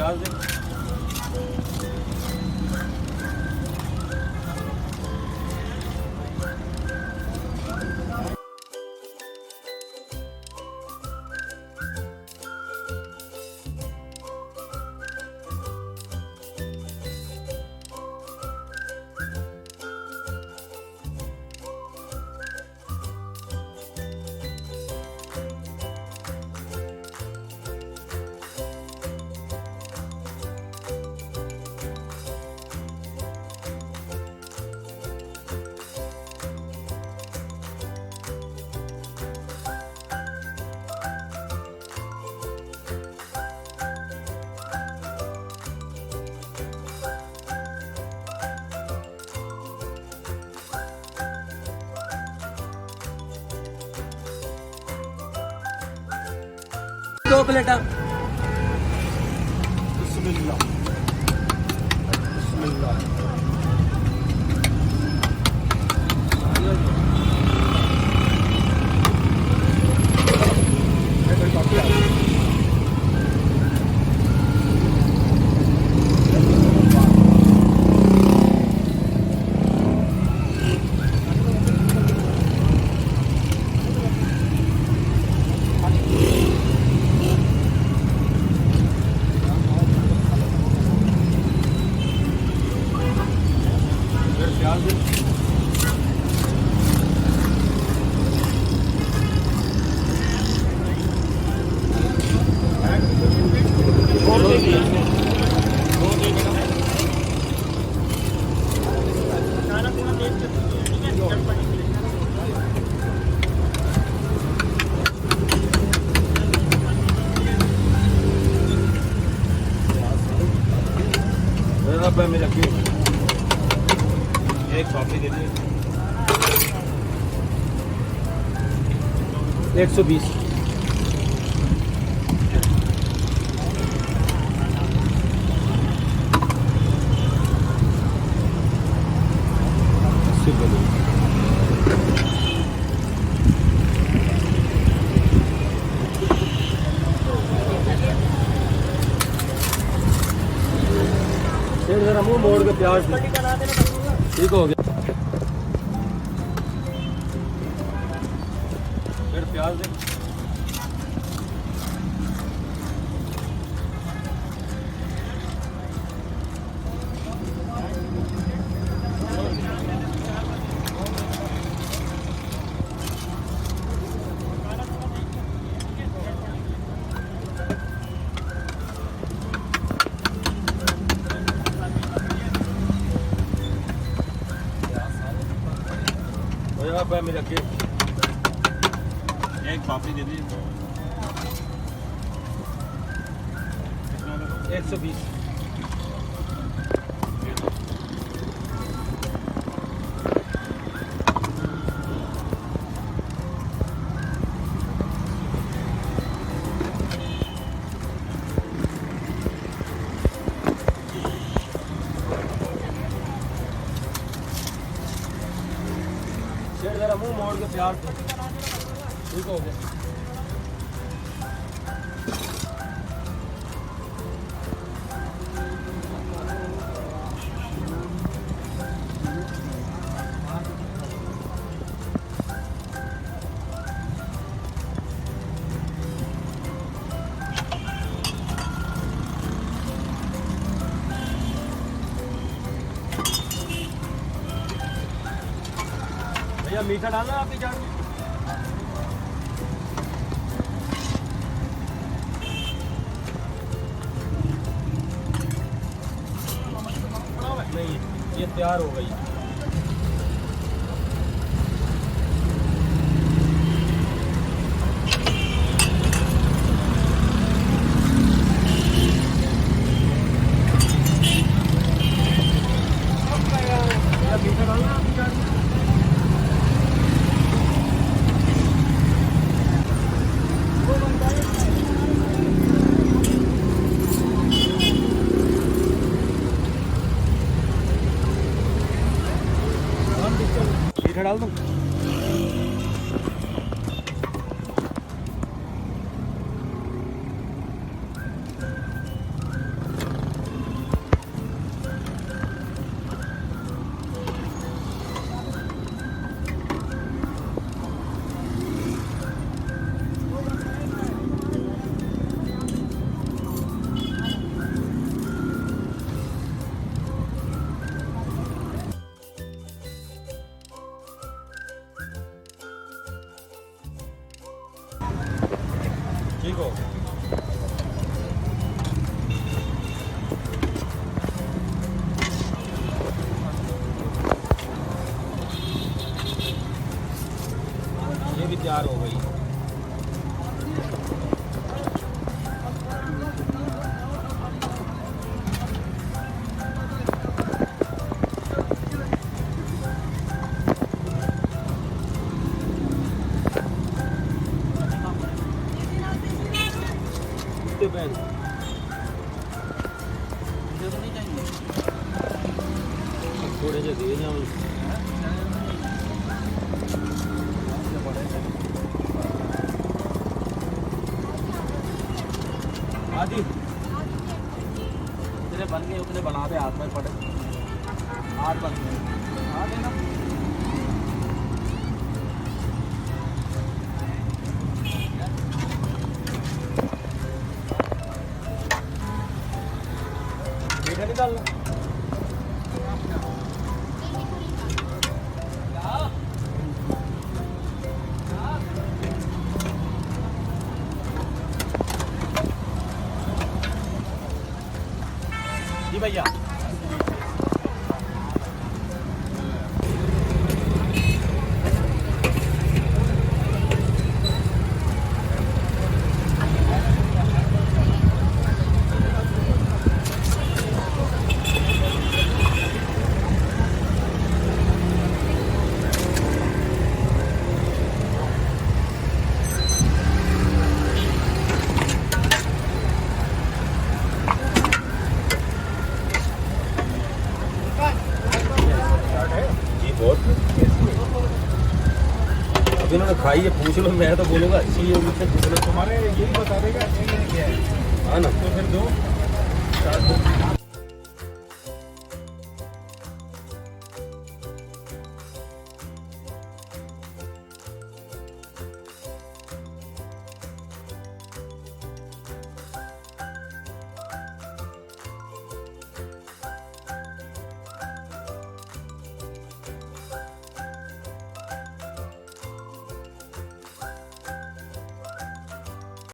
प्याज दें। दो प्लेटा बिस्मिल्लाह बिस्मिल्लाह। में रखिए एक कॉफी दे दिए 120। जरा मुंह मोड़ के प्याज ठीक हो गया। फिर प्याज दे में रखिए एक कॉफी दे दीजिए 120। जरा मुंह मोड़ के प्याज ठीक हो गया। भैया मीठा डालना आपकी चाट में? नहीं ये तैयार हो गई। मीठा डालना आपकी चाट में? ठीक हो। ये भी तैयार हो गई। बहन थोड़े से दिए जाओ। आदि जितने बन गए उतने बना दे, हाथ में पड़े 8 बन गए आ देना। नहीं डालना जी भैया। अब इन्होंने खाई है, पूछ लो, मैं तो बोलूँगा अच्छी है, मुझसे पूछ लो। तुम्हारे यही बता देगा क्या है, हाँ ना, तो फिर दो।